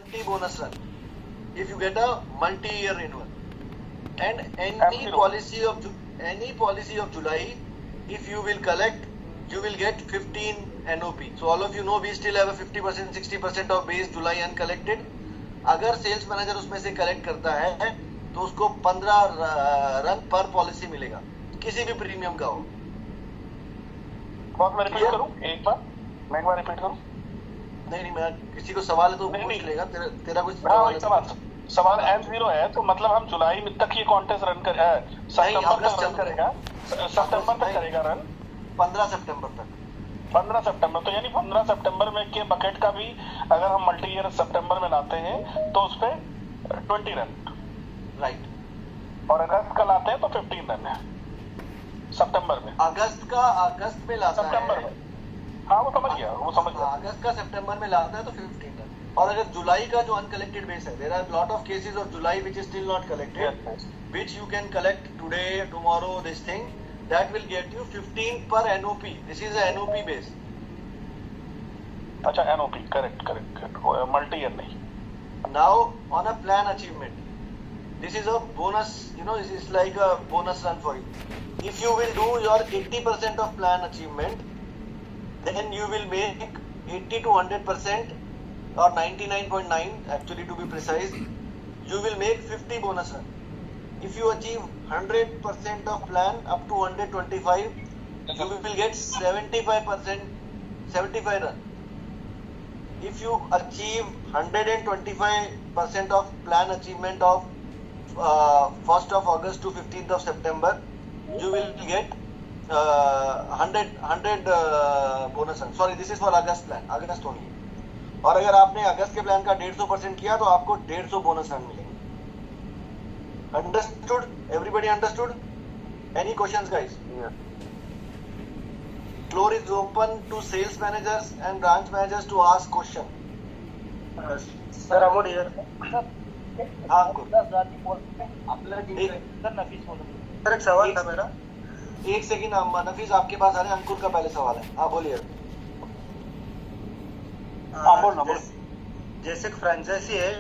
20 bonus run if you get a multi-year renewal. And any policy of July, if you will collect, you will get 15 NOP. So all of you know we still have a 50%, 60% of base July uncollected. अगर sales manager उसमें से collect करता है तो उसको 15 run पर policy मिलेगा, किसी भी प्रीमियम का हो। बहुत मैं रिपीट करूं एक बार, मैं एक बार रिपीट करूं? नहीं, मैं किसी को सवाल है तो पूछ लेगा। तेरा कुछ सवाल M0 है तो मतलब हम जुलाई में तक ये कॉन्टेस्ट रन कर सितंबर तक करेगा, सितंबर तक करेगा रन, 15 सितंबर तक। 15 सितंबर, तो यानी 15 सितंबर में के बकेट का भी अगर हम मल्टी ईयर सितंबर में लाते हैं तो उस पे 20 रन, राइट। और अगस्त का लाते हैं तो 15 रन है सितंबर में। अगस्त में लाता सितंबर है, में, हाँ वो समझ गया। अगस्त का सितंबर में लाता है तो 15 रन। और अगर जुलाई का जो अनकलेक्टेड बेस है, there are lot of cases of July which is still not collected, which you can collect today, tomorrow, this thing, that will get you 15 per NOP. This is a NOP base. अच्छा, NOP, correct, multi year नहीं। Now on a plan achievement, this is a bonus, this is like a bonus run for you. If you will do your 80% of plan achievement, then you will make 80 to 100% or 99.9 actually to be precise, you will make 50 bonus run. If you achieve 100% of plan up to 125, you will get 75% 75 run. If you achieve 125% of plan achievement of 1st of August to 15th of September, you will get 100 bonus run. Sorry, this is for August plan, August only. और अगर आपने अगस्त के plan का 150% किया तो आपको 150 bonus run मिलेंगे। Understood? Everybody understood? Any questions, guys? Yeah. Floor is open to sales managers and branch managers to ask question. Sir, Amod here. हाँ, good. सर एक सवाल था मेरा। एक सेकंड, नफीस आपके पास आ रहे हैं। अंकुर का पहले सवाल है, हाँ बोलिए। जैसे फ्रेंचाइजी है,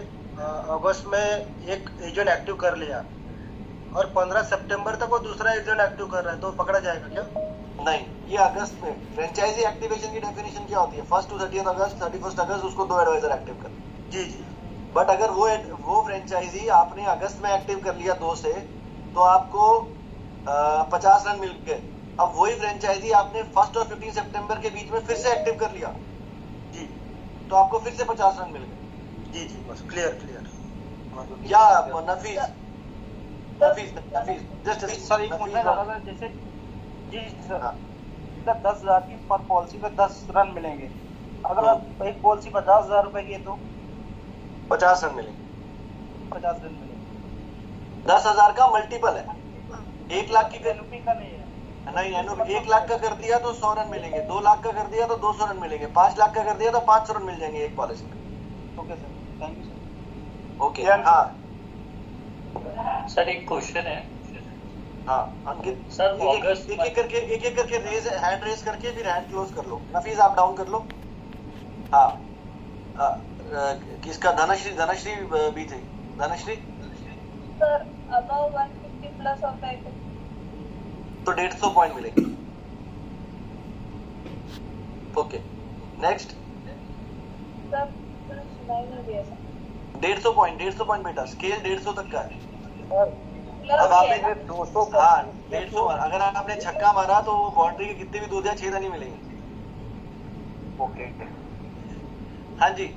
अगस्त में एक एजेंट एक्टिव कर लिया और 15 सितंबर तक वो दूसरा एजेंट एक्टिव कर रहा है, तो पकड़ा जाएगा क्या? नहीं, ये अगस्त में फ्रेंचाइजी एक्टिवेशन की डेफिनेशन क्या होती है? 1st to 30th August, 31st अगस्त उसको 2 एडवाइजर एक्टिव कर। जी। बट अगर वो फ्रेंचाइजी आपने अगस्त में एक्टिव कर लिया 2 से, तो आपको 50 रन मिल गए। अब वही फ्रेंचाइजी आपने 1st और 15 सितंबर के बीच में फिर से एक्टिव कर लिया जी, तो आपको फिर से 50 रन मिल गए। जी, बस क्लियर। या नफीस जस्ट सर एक पूछना चाह रहा था, जैसे जी सर 10,000 की पर पॉलिसी पे 10 रन मिलेंगे, अगर आप एक पॉलिसी 50,000 रुपए की है तो 50 रन मिलेंगे। 50 रन मिलेंगे। 10,000 का मल्टीपल है, 1 लाख की एनओपी का नहीं है। नहीं, एनओपी 1 लाख का कर दिया तो 100 रन मिलेंगे, 2 लाख का कर दिया तो 200 रन मिलेंगे, 5 लाख का कर दिया तो 500 रन मिल जाएंगे एक पॉलिसी में। Okay sir, thank you sir. Okay, हाँ सर एक क्वेश्चन है। हाँ अंकित सर एक करके हैंड रेज करके फिर हैंड क्लोज कर लो। नफीस आप डाउन कर लो। हाँ, किसका? धनश्री भी थे। Dhanashree sir above 150 plus of that तो 150 पॉइंट मिलेंगे। Okay, next. सर सुनाई नहीं दिया सर। 150 पॉइंट बेटा, स्केल 150 तक का है। अब आपने 200, हाँ 150, अगर आपने छक्का मारा तो वो बाउंड्री के कितने भी दूर जाए 6 रन ही मिलेंगे। ओके, हाँ जी,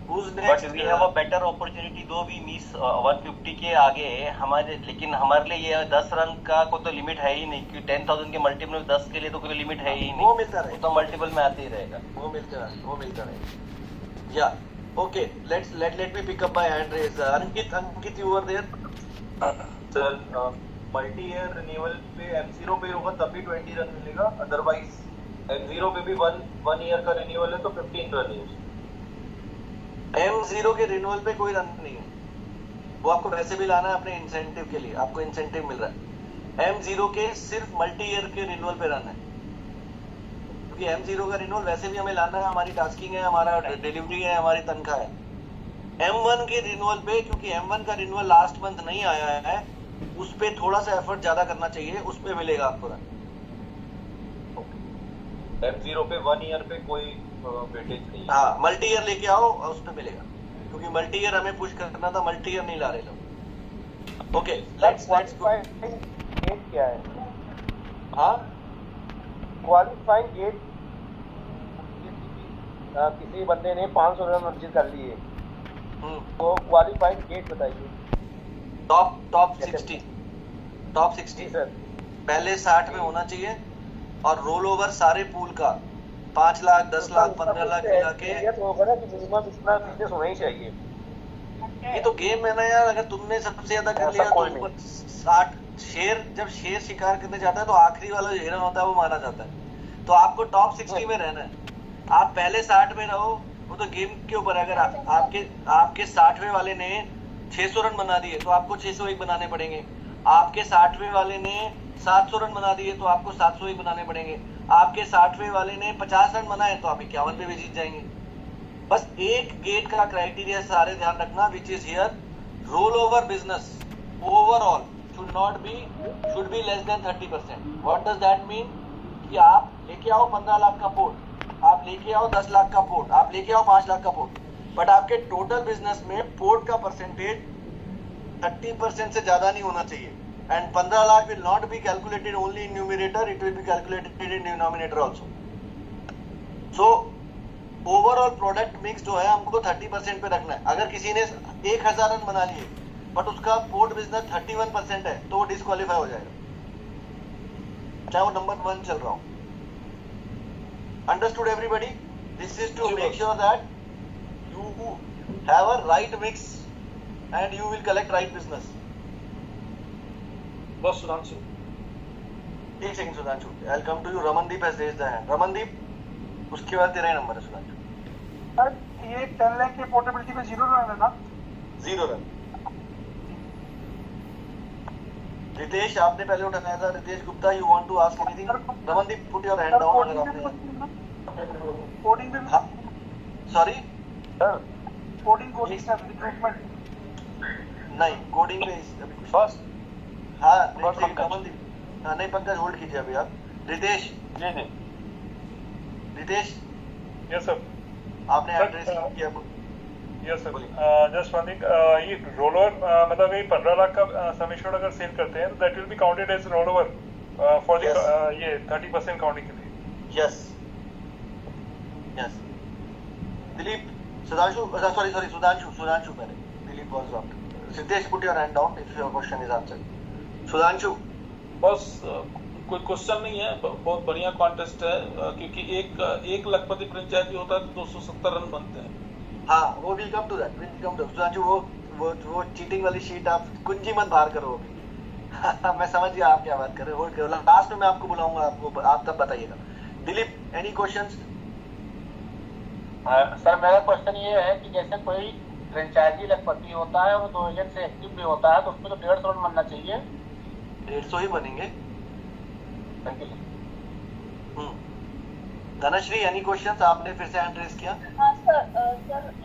but we have a better opportunity, दो भी मिस 150 के आगे हमारे, लेकिन हमारे लिए ये 10 रन का कोई तो लिमिट है ही नहीं, क्योंकि 10,000 के मल्टीपल में 10 के लिए तो कोई लिमिट है ही नहीं। वो मिलता रहेगा, तो मल्टीपल में आते ही रहेगा, वो मिलता रहेगा। या okay, let me pick up by hand raise. Ankit you were there. Sir multi year renewal पे M0 पे होगा तब भी 20 रन मिलेगा, अदरवाइज M0 पे भी 1 ईयर का रिन्यूअल है तो 15 रन है। M0 के रिन्यूअल पे कोई रन नहीं है, वो आपको वैसे भी लाना है अपने इंसेंटिव के लिए, आपको इंसेंटिव मिल रहा है। M0 के सिर्फ मल्टी ईयर के रिन्यूअल पे रन है, क्योंकि M0 का रिन्यूअल वैसे भी हमें लाना है, हमारी टास्किंग है, हमारा डिलीवरी है, हमारी तनख्वाह है। M1 के रिन्यूअल पे, क्योंकि M1 का रिन्यूअल लास्ट मंथ नहीं आया है, उस पे थोड़ा सा एफर्ट ज्यादा करना चाहिए, उस पे मिलेगा आपको रन। M0 पे 1 ईयर पे कोई वेटेज नहीं है। हाँ, मल्टी ईयर लेके आओ और उस पे मिलेगा, क्योंकि मल्टी ईयर हमें पुश करना था, मल्टी ईयर नहीं ला रहे लोग। Okay, let's go. गेट क्या है? हाँ, क्वालिफाइंग गेट किसी बंदे ने 500 रन अर्जित कर लिए, तो क्वालिफाइंग गेट बताइए। टॉप 60 सर, पहले 60 में होना चाहिए, और रोल ओवर सारे पूल का 5 लाख 10 लाख 15 लाख मिला के। तो होगा ना कि मिनिमम इतना बिजनेस होना ही चाहिए। ये तो गेम है ना यार, अगर तुमने सबसे ज्यादा कर लिया तो ऊपर 60 शेर, जब शेर शिकार करने जाता है तो आखिरी वाला जो हिरन होता है वो मारा जाता है। तो आपको टॉप 60 में रहना है, आप पहले 60 में रहो, वो तो गेम के ऊपर है। अगर आपके 60वें वाले ने 600 रन बना दिए तो आपको 601 बनाने पड़ेंगे, आपके 60वें वाले ने 700 रन बना दिए तो आपको 701 बनाने पड़ेंगे, आपके 60वें वाले ने 50 रन बनाए तो आप 51 पे भी जीत जाएंगे। बस एक गेट का क्राइटेरिया सारे ध्यान रखना, which is here role over business overall should be less than 30%. What does that mean? कि आप लेके आओ 15 लाख का पोर्ट, आप लेके आओ 10 लाख का पोर्ट, आप लेके आओ 5 लाख का पोर्ट, बट आपके टोटल बिजनेस में पोर्ट का परसेंटेज 30% से ज्यादा नहीं होना चाहिए। And 15 lakh will not be calculated only in numerator, it will be calculated in denominator also. So overall product mix जो है हमको 30% पे रखना है। अगर किसी ने 1000 रन बना लिए बट उसका पोर्ट बिजनेस 31% है तो वो डिस्क्वालीफाई हो जाएगा, चाहे वो नंबर 1 चल रहा हो। Understood everybody? This is to make sure that you have a right mix and you will collect right business. बस सुधांशु, एक second Sudhanshu, I will come to you. Ramandeep has raised the hand. Ramandeep, उसके बाद तेरा ही नंबर है Sudhanshu. Sir ये 10 लाख की portability में 0 run है ना? 0 रन। रितेश, आपने पहले उठाया था। Ritesh Gupta, you want to ask anything? Ramandeep, put your hand down अगर आपने। कोडिंग में sorry sir, coding sir, recruitment नहीं, कोडिंग में अभी कुछ बस हाँ रमनदीप, हाँ नहीं पंकज, होल्ड कीजिए अभी आप। रितेश, जी जी, रितेश यस सर, आपने एड्रेस किया? Yes sir, just one thing, ये रोल ओवर मतलब ये 15 लाख का सम एश्योर्ड अगर सेल करते हैं तो that will be counted as roll over for the ये 30% काउंटिंग के लिए। Yes yes. Dilip, Sudhanshu, sorry Sudhanshu पहले, Dilip was dropped. Ritesh, put your hand down if your question is answered. Sudhanshu, बस कोई क्वेश्चन नहीं है, बहुत बढ़िया कॉन्टेस्ट है, क्योंकि एक लखपति फ्रेंचाइजी होता है तो 270 रन बनते हैं। हाँ, वो will come to that, will come to. Sudhanshu, वो चीटिंग वाली शीट आप कुंजी मत बाहर करो अभी। मैं समझ गया आप क्या बात कर रहे हो, होल्ड करो, लास्ट में मैं आपको बुलाऊंगा, आपको आप तब बताइएगा। Dilip, any questions? सर मेरा क्वेश्चन ये है कि जैसे कोई फ्रेंचाइजी लखपति होता है और 2000 से एक्टिव भी होता है तो उसमें तो 150 रन बनना चाहिए। 150 ही बनेंगे। Thank you. Dhanashree, any questions? आपने फिर से हैंड रेज किया। हाँ सर,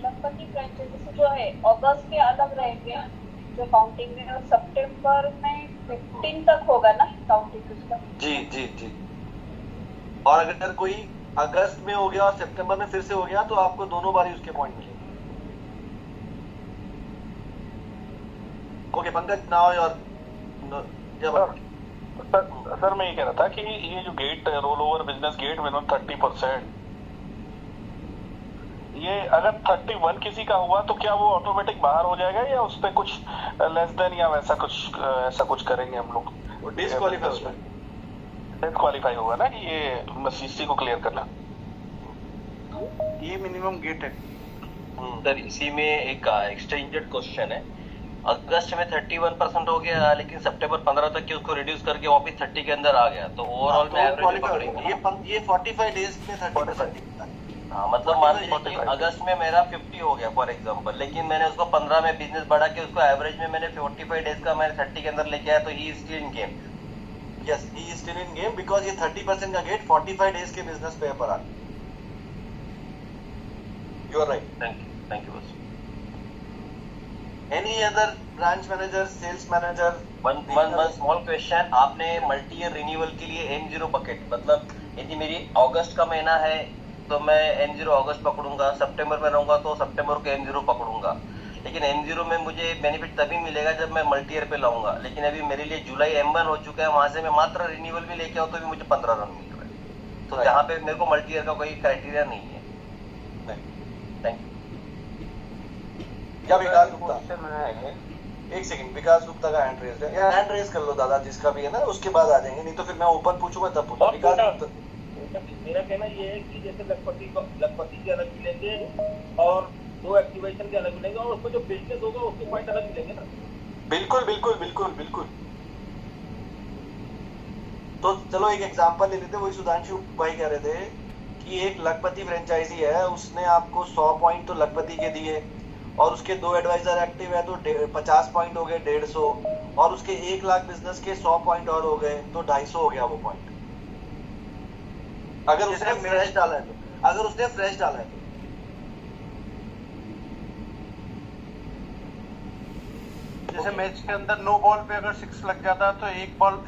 लखपति फ्रेंचाइजी जो है अगस्त में अलग रहेंगे जो काउंटिंग में, और सितंबर में 15 तक होगा ना काउंटिंग उसका? जी जी जी। और अगर कोई अगस्त में हो गया और सितंबर में फिर से हो गया तो आपको दोनों बार ही उसके पॉइंट मिलेंगे। Okay Pankaj, now your sir मैं ये कह रहा था कि ये जो get roll over business get minimum 30%, ये अगर 31 किसी का हुआ तो क्या वो ऑटोमेटिक बाहर हो जाएगा या उस पर कुछ लेस देन या वैसा कुछ करेंगे हम लोग? डिस्क्वालीफाई होगा ना, कि ये बस इसी को क्लियर करना। ये मिनिमम गेट है सर। इसी में एक एक्सटेंडेड क्वेश्चन है। अगस्त में 31% हो गया, लेकिन सितंबर 15 तक की उसको रिड्यूस करके वापस 30 के अंदर आ गया, तो ओवरऑल में एवरेज पकड़ेंगे। ये 45 डेज में 30%। हाँ, मतलब मान लीजिए अगस्त में मेरा 50 हो गया फॉर एग्जांपल, लेकिन मैंने उसको 15 में बिजनेस बढ़ा के उसको एवरेज में मैंने 45 डेज का मैंने 30 के अंदर लेके आया, तो he is still in game. Yes, he is still in game because ये 30% का गेट 45 डेज के बिजनेस पे पर आ। You are right. Thank you बस। Any other branch manager, sales manager? One small question, आपने मल्टी ईयर रिन्यूअल के लिए M0 बकेट, मतलब यदि मेरी अगस्त का महीना है तो मैं M0 अगस्त पकड़ूंगा, सितंबर में रहूंगा तो सितंबर को M0 पकड़ूंगा, लेकिन M0 में मुझे बेनिफिट तभी मिलेगा जब मैं मल्टी ईयर पे लाऊंगा। लेकिन अभी मेरे लिए जुलाई M1 हो चुका है, वहां से मैं मात्र रिन्यूअल भी लेके आऊँ तो भी मुझे 15 रन मिल रहा है। तो यहाँ पे मेरे को मल्टी ईयर का कोई क्राइटेरिया नहीं है। Thank you. क्या विकास गुप्ता? एक सेकंड, विकास गुप्ता का हैंड रेज है, या हैंड रेज कर लो दादा जिसका भी है ना, उसके बाद आ जाएंगे, नहीं तो फिर मैं ओपन पूछूंगा तब पूछूंगा। विकास गुप्ता। मेरा कहना ये है कि जैसे लखपति के अलग मिलेंगे और 2 एक्टिवेशन के अलग मिलेंगे और उसको जो बिजनेस होगा उसके पॉइंट अलग मिलेंगे ना। बिल्कुल बिल्कुल बिल्कुल बिल्कुल। तो चलो एक एग्जांपल ले लेते, वही सुधांशु भाई कह रहे थे कि एक लखपति फ्रेंचाइजी है, उसने आपको 100 पॉइंट तो लखपति के दिए और उसके 2 एडवाइजर एक्टिव है तो 50 पॉइंट हो गए 150, और उसके 1 लाख बिजनेस के 100 पॉइंट और हो गए तो 250 हो गया वो पॉइंट। अगर उसने फ्रेश डाला है तो, अगर उसने फ्रेश डाला है तो। जैसे मैच के अंदर नो बॉल पे अगर 6 लग जाता है तो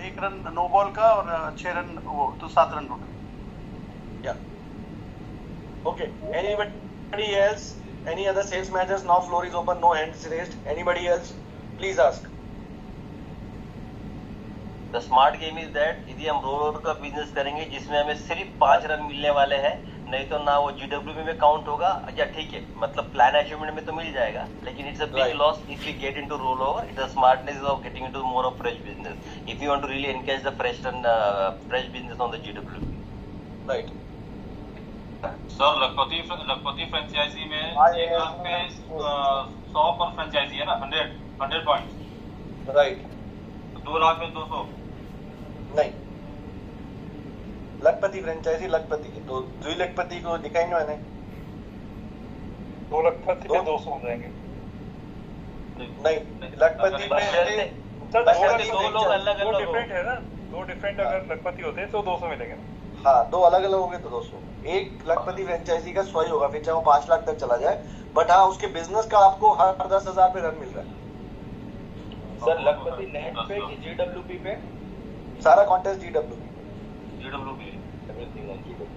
1 रन नो बॉल का और 6 रन वो तो 7 रन टोटल। या okay, anybody else? Any other sales managers? Now floor is open, no hands raised. Anybody else? Please ask. The smart game is that यदि हम रोल ओवर का business करेंगे जिसमें हमें सिर्फ 5 रन मिलने वाले हैं, नहीं तो ना वो GWP में काउंट होगा, या ठीक है मतलब प्लान अचीवमेंट में तो मिल जाएगा, लेकिन it's a big loss if you get into roll over. It's a smartness of getting into more of fresh business if you want to really engage the fresh business on the GWP। Right sir, लखपति franchisee में 1 लाख पे 100 पर franchise है ना, 100 point. Right. 2 lakh में 200 नहीं, लखपति franchise लखपति की तो द्विलखपति को दिखाएंगे मैंने 2 लखपति पे 200 हो जाएंगे। नहीं, लखपति में दो लोग अलग अलग डिफरेंट है ना, 2 डिफरेंट अगर लखपति होते हैं तो 200 मिलेंगे ना। हाँ, 2 अलग अलग होंगे तो 200। एक लखपति फ्रेंचाइजी का 100 ही होगा, फिर चाहे वो 5 लाख तक चला जाए, बट हाँ उसके बिजनेस का आपको हर 10,000 पे रन मिल रहा है। सर लखपति नेट पे कि GWP पे? सारा contest GWP। Everything on GWP।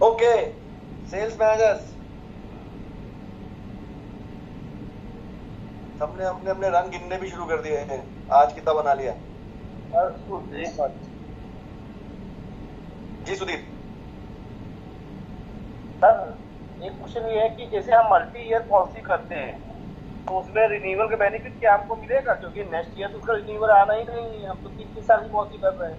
Okay, sales managers सबने अपने रन गिनने भी शुरू कर दिए हैं। आज कितना बना लिया? जी सुदीप। सर एक क्वेश्चन ये है कि जैसे हम मल्टी ईयर पॉलिसी करते हैं तो उसमें रिन्यूअल का बेनिफिट क्या हमको मिलेगा? क्योंकि नेक्स्ट ईयर तो उसका रिन्यूअल आना ही नहीं है, हम तो 3 साल की पॉलिसी कर रहे हैं।